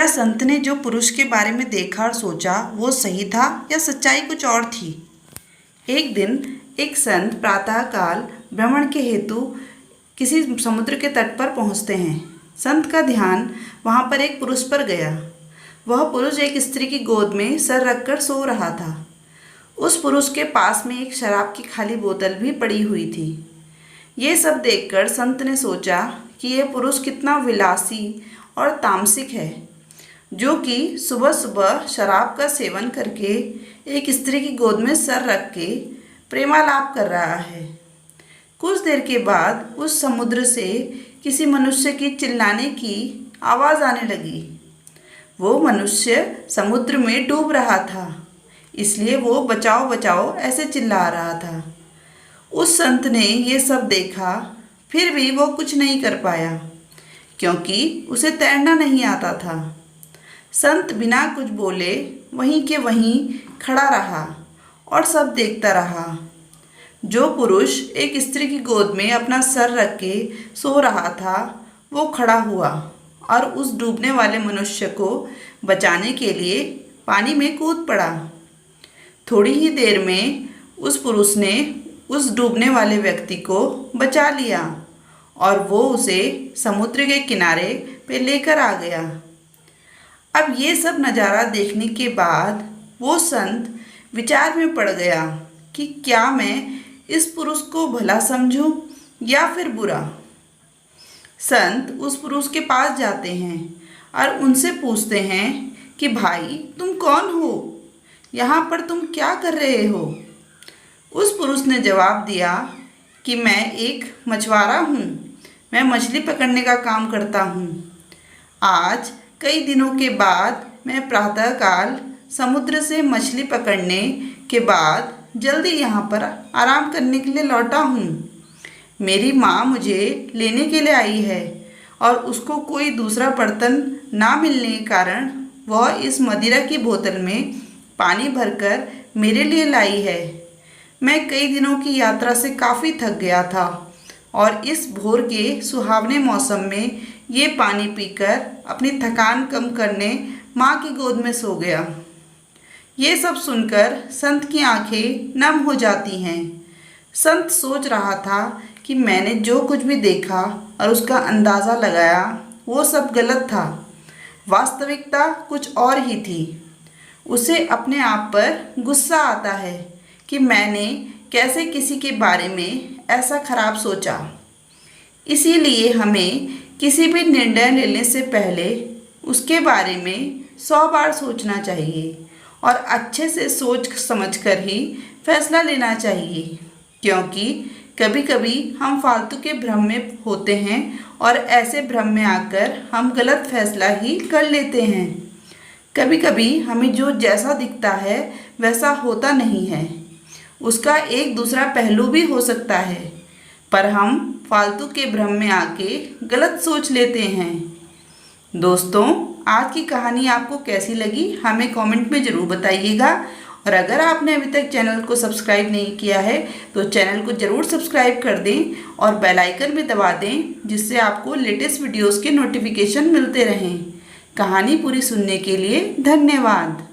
क्या संत ने जो पुरुष के बारे में देखा और सोचा वो सही था या सच्चाई कुछ और थी? एक दिन एक संत प्रातःकाल भ्रमण के हेतु किसी समुद्र के तट पर पहुंचते हैं। संत का ध्यान वहां पर एक पुरुष पर गया। वह पुरुष एक स्त्री की गोद में सर रखकर सो रहा था। उस पुरुष के पास में एक शराब की खाली बोतल भी पड़ी हुई थी। ये सब देखकर संत ने सोचा कि यह पुरुष कितना विलासी और तामसिक है, जो कि सुबह सुबह शराब का सेवन करके एक स्त्री की गोद में सर रख के प्रेमालाप कर रहा है। कुछ देर के बाद उस समुद्र से किसी मनुष्य की चिल्लाने की आवाज़ आने लगी। वो मनुष्य समुद्र में डूब रहा था, इसलिए वो बचाओ बचाओ ऐसे चिल्ला रहा था। उस संत ने ये सब देखा, फिर भी वो कुछ नहीं कर पाया, क्योंकि उसे तैरना नहीं आता था। संत बिना कुछ बोले वहीं के वहीं खड़ा रहा और सब देखता रहा। जो पुरुष एक स्त्री की गोद में अपना सर रख के सो रहा था, वो खड़ा हुआ और उस डूबने वाले मनुष्य को बचाने के लिए पानी में कूद पड़ा। थोड़ी ही देर में उस पुरुष ने उस डूबने वाले व्यक्ति को बचा लिया और वो उसे समुद्र के किनारे पे लेकर आ गया। अब ये सब नज़ारा देखने के बाद वो संत विचार में पड़ गया कि क्या मैं इस पुरुष को भला समझूं या फिर बुरा। संत उस पुरुष के पास जाते हैं और उनसे पूछते हैं कि भाई तुम कौन हो, यहाँ पर तुम क्या कर रहे हो। उस पुरुष ने जवाब दिया कि मैं एक मछुआरा हूँ, मैं मछली पकड़ने का काम करता हूँ। आज कई दिनों के बाद मैं प्रातःकाल समुद्र से मछली पकड़ने के बाद जल्दी यहाँ पर आराम करने के लिए लौटा हूँ। मेरी माँ मुझे लेने के लिए आई है और उसको कोई दूसरा बर्तन ना मिलने के कारण वह इस मदिरा की बोतल में पानी भरकर मेरे लिए लाई है। मैं कई दिनों की यात्रा से काफ़ी थक गया था और इस भोर के सुहावने मौसम में ये पानी पीकर अपनी थकान कम करने माँ की गोद में सो गया। ये सब सुनकर संत की आंखें नम हो जाती हैं। संत सोच रहा था कि मैंने जो कुछ भी देखा और उसका अंदाज़ा लगाया वो सब गलत था। वास्तविकता कुछ और ही थी। उसे अपने आप पर गुस्सा आता है कि मैंने कैसे किसी के बारे में ऐसा खराब सोचा। इसीलिए हमें किसी भी निर्णय लेने से पहले उसके बारे में 100 बार सोचना चाहिए और अच्छे से सोच समझकर ही फैसला लेना चाहिए, क्योंकि कभी कभी हम फालतू के भ्रम में होते हैं और ऐसे भ्रम में आकर हम गलत फैसला ही कर लेते हैं। कभी कभी हमें जो जैसा दिखता है वैसा होता नहीं है, उसका एक दूसरा पहलू भी हो सकता है, पर हम फालतू के भ्रम में आके गलत सोच लेते हैं। दोस्तों, आज की कहानी आपको कैसी लगी हमें कमेंट में ज़रूर बताइएगा और अगर आपने अभी तक चैनल को सब्सक्राइब नहीं किया है तो चैनल को ज़रूर सब्सक्राइब कर दें और बेल आइकन भी दबा दें, जिससे आपको लेटेस्ट वीडियोस के नोटिफिकेशन मिलते रहें। कहानी पूरी सुनने के लिए धन्यवाद।